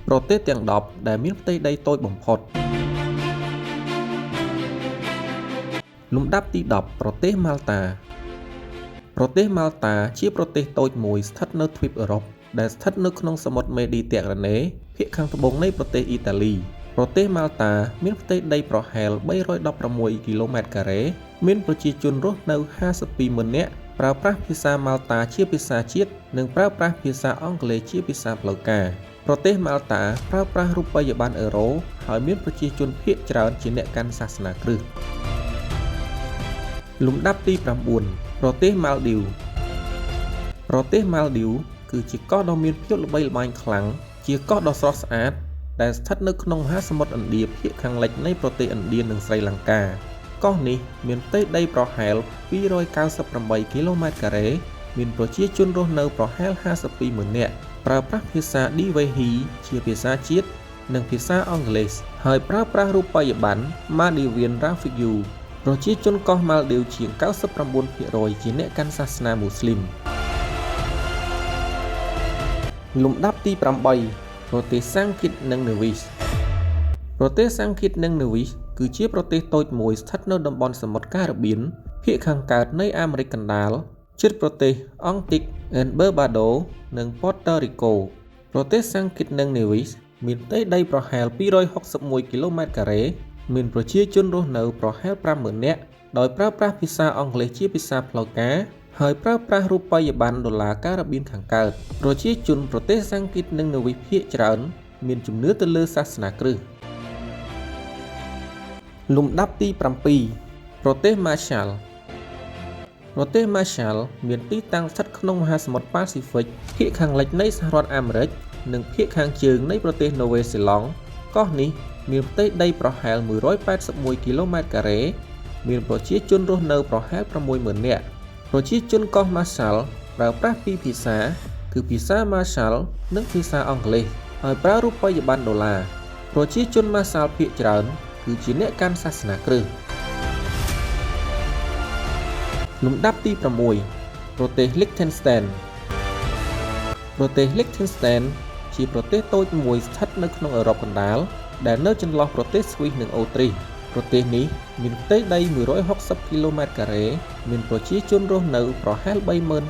ប្រទេសទាំង10ដែលមានផ្ទៃដីតូចបំផុតលំដាប់ទី10ប្រទេសម៉ាល់តាប្រទេសម៉ាល់តាជាប្រទេសតូចមួយស្ថិតនៅទ្វីបអឺរ៉ុបដែលស្ថិតនៅក្នុងសមុទ្រមេឌីទែរ៉ាណេភាគខាងត្បូងនៃប្រទេសអ៊ីតាលីប្រទេសម៉ាល់តាមានផ្ទៃដីប្រហែល316គីឡូម៉ែត្រការ៉េមានប្រជាជនរស់នៅ52,000 នាក់ប្រើប្រាស់ភាសាម៉ាល់តាជាភាសាជាតិនិងប្រើប្រាស់ភាសាអង់គ្លេសជាភាសាផ្លូវការប្រទេសម៉ាល់តាប្រើប្រាស់រូបិយប័ណ្ណអឺរ៉ូហើយមានប្រជាជនភាគច្រើនជាអ្នកកាន់សាសនាគ្រិស្តលំដាប់ទី9ប្រទេសម៉ាល់ឌីវប្រទេសម៉ាល់ឌីវគឺជាកោះដ៏មានភាពល្បីល្បាញខ្លាំងជាកោះដ៏ស្រស់ស្អាតដែលស្ថិតនៅក្នុងមហាសមុទ្រឥណ្ឌាភាគខាងលិចនៃប្រទេសឥណ្ឌានិងស្រីលង្កាកោះនេះមានផ្ទៃដីប្រហែល298គីឡូម៉ែត្រការ៉េមានប្រជាជនរស់នៅប្រហែល52,000 នាក់ប្រើប្រាស់ភាសាឌីវេហ៊ីជាភាសាជាតិនិងភាសាអង់គ្លេសហើយប្រើប្រាស់រូបិយប័ណ្ណ Maldivian Rafiq ប្រជាជនកោះម៉ាល់ឌីវជាង 99% ជាអ្នកកាន់សាសនាមូស្លីមលំដាប់ទី8ប្រទេសសាំងគីតនិងនេវីសប្រទេសសាំងគីតនិងនេវីសគឺជាប្រទេសតូចមួយស្ថិតនៅតំបន់សមុទ្រការ៉ាបៀនភាគខាងកើតនៃអាមេរិកកណ្ដាលជិតប្រទេសអង់ទីក and Barbados និង Puerto Rico ប្រទេសសាំងគីតនិងនេវីសមានផ្ទៃដីប្រហែល261គីឡូម៉ែត្រការ៉េមានប្រជាជនរស់នៅប្រហែល50,000 នាក់ដោយប្រើប្រាស់ភាសាអង់គ្លេសជាភាសាផ្លូវការហើយប្រើប្រាស់រូបិយប័ណ្ណដុល្លារការ៉ាបៀនខាងកើតប្រជាជនប្រទេសសាំងគីតនិងនេវីសភាគច្រើនមានជំនឿទៅលើសាសនាគ្រិស្តលំដាប់ទី7ប្រទេសម៉ាស្សាល់ប្រទេសម៉ាស្សាល់មានទីតាំងស្ថិតក្នុងមហាសមុទ្រប៉ាស៊ីហ្វិកភាគខាងលិចនៃសហរដ្ឋអាមេរិកនិងភាគខាងជើងនៃប្រទេសនូវែលសេឡង់កោះនេះមានផ្ទៃដីប្រហែល181គីឡូម៉ែត្រការ៉េមានប្រជាជនរស់នៅប្រហែល60,000 នាក់ប្រជាជនកោះម៉ាស្សាល់ប្រើប្រាស់ពីរភាសាគឺភាសាម៉ាស្សាល់និងភាសាអង់គ្លេសហើយប្រើរូបិយប័ណ្ណដុល្លារប្រជាជនម៉ាស្សាល់ភាគច្រើនគឺជាអ្នកកាន់សាសនាគ្រិស្តលំដាប់ទី6ប្រទេស Liechtenstein ប្រទេស Liechtenstein ជាប្រទេសតូចមួយស្ថិតនៅក្នុងអឺរ៉ុបកណ្ដាលដែលនៅចន្លោះប្រទេសស្វីសនិងអូទ្រីសប្រទេសនេះមានផ្ទៃដី160គីឡូម៉ែត្រការ៉េមានប្រជាជនរស់នៅប្រហែល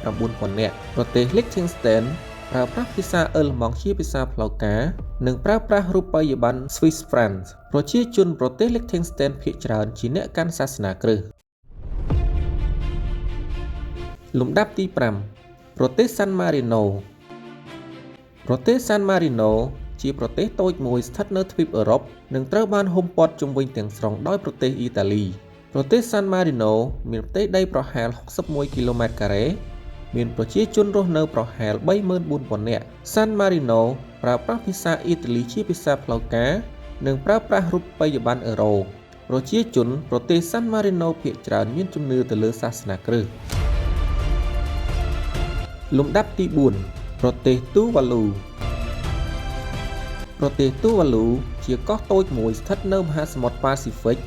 39,000 នាក់ប្រទេស Liechtenstein ប្រើប្រាស់ភាសាអឺឡម៉ង់ជាភាសាផ្លូវការនិងប្រើប្រាស់រូបិយប័ណ្ណ Swiss francs ប្រជាជនប្រទេស Liechtenstein ភាគច្រើនជាអ្នកកាន់សាសនាគ្រិស្តលំដាប់ទី5ប្រទេសសាន់ម៉ារីណូប្រទេសសាន់ម៉ារីណូជាប្រទេសតូចមួយស្ថិតនៅទ្វីបអឺរ៉ុបនិងត្រូវបានហ៊ុំព័ទ្ធជុំវិញទាំងស្រុងដោយប្រទេសអ៊ីតាលីប្រទេសសាន់ម៉ារីណូមានផ្ទៃដីប្រហែល61គីឡូម៉ែត្រការ៉េមានប្រជាជនរស់នៅប្រហែល34,000 នាក់សាន់ម៉ារីណូប្រើប្រាស់ភាសាអ៊ីតាលីជាភាសាផ្លូវការនិងប្រើប្រាស់រូបិយប័ណ្ណអឺរ៉ូប្រជាជនប្រទេសសាន់ម៉ារីណូភាគច្រើនមានជំនឿទៅលើសាសនាគ្រិស្តលំដាប់ទី4ប្រទេសទូវ៉ាលូប្រទេសទូវ៉ាលូជាកោះតូចមួយស្ថិតនៅមហាសមុទ្រប៉ាស៊ីហ្វិក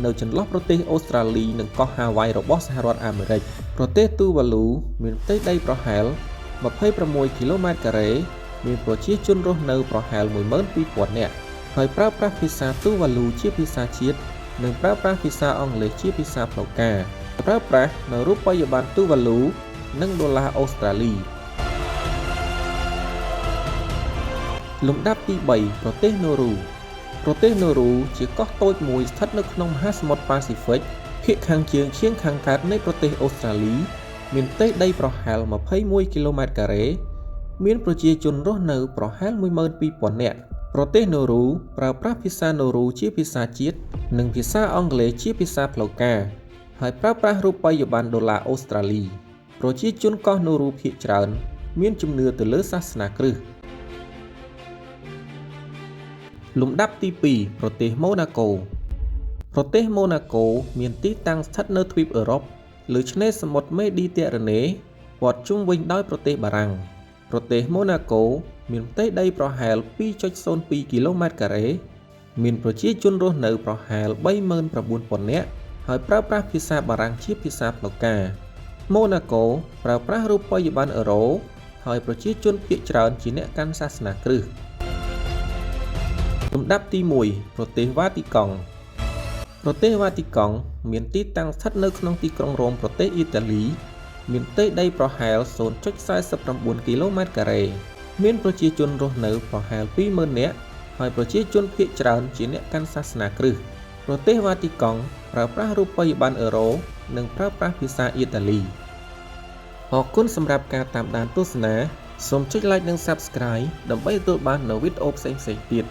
នៅចន្លោះប្រទេសអូស្ត្រាលីនិងកោះហាវ៉ៃរបស់សហរដ្ឋអាមេរិកប្រទេសទូវ៉ាលូមានផ្ទៃដីប្រហែល26គីឡូម៉ែត្រការ៉េមានប្រជាជនរស់នៅប្រហែល12,000 នាក់ហើយប្រើប្រាស់ភាសាទូវ៉ាលូជាភាសាជាតិនិងប្រើប្រាស់ភាសាអង់គ្លេសជាភាសាផ្លូវការប្រើប្រាស់នៅរូបិយប័ណ្ណទូវ៉ាលូនិងដុល្លារអូស្ត្រាលីលំដាប់ទី3ប្រទេសនូរូប្រទេសនូរូជាកោះតូចមួយស្ថិតនៅក្នុងមហាសមុទ្រប៉ាស៊ីហ្វិកភាគខាងជើងឈៀងខាងកើតនៃប្រទេសអូស្ត្រាលីមានផ្ទៃដីប្រហែល21គីឡូម៉ែត្រការ៉េមានប្រជាជនរស់នៅប្រហែល12,000 នាក់ប្រទេសនូរូប្រើប្រាស់ភាសានូរូជាភាសាជាតិនិងភាសាអង់គ្លេសជាភាសាផ្លូវការហើយប្រើប្រាស់រូបិយប័ណ្ណដុល្លារអូស្ត្រាលីប្រជាជនកោះនូរូភាគច្រើនមានជំនឿទៅលើសាសនាគ្រិស្តលំដាប់ទី2ប្រទេសម៉ូណាកូប្រទេសម៉ូណាកូមានទីតាំងស្ថិតនៅទ្វីបអឺរ៉ុបលើឆ្នេរសមុទ្រមេឌីទែរ៉ាណេព័ទ្ធជុំវិញដោយប្រទេសបារាំងប្រទេសម៉ូណាកូមានផ្ទៃដីប្រហែល 2.02 គីឡូម៉ែត្រការ៉េមានប្រជាជនរស់នៅប្រហែល39,000 នាក់ហើយប្រើប្រាស់ភាសាបារាំងជាភាសាផ្លូវការម៉ូណាកូប្រើប្រាស់រូបិយប័ណ្ណអឺរ៉ូហើយប្រជាជនភាគច្រើនជាអ្នកកាន់សាសនាគ្រិស្ត ំដាប់ទី1ប្រទេសវ៉ាទីកង់ប្រទេសវ៉ាទីកង់មានទីតាំងស្ថិតនៅក្នុងទីក្រុងរ៉ូមប្រទេសអ៊ីតាលីមានផ្ទៃដីប្រហែល 0.49 គីឡូម៉ែត្រការ៉េមានប្រជាជនរស់នៅប្រហែល 20,000 នាក់ហើយប្រជាជនភាគច្រើនជាអ្នកកាន់សាសនាគ្រិស្តប្រទេសវ៉ាទីកង់ប្រើប្រាស់រូបិយប័ណ្ណអឺរ៉ូនិងប្រើប្រាស់ភាសាអ៊ីតាលីអរគុណសម្រាប់ការតាមដានទស្សនាសូមចុច like និង Subscribe ដើម្បីទទួលបាននូវវីដេអូផ្សេងៗទៀត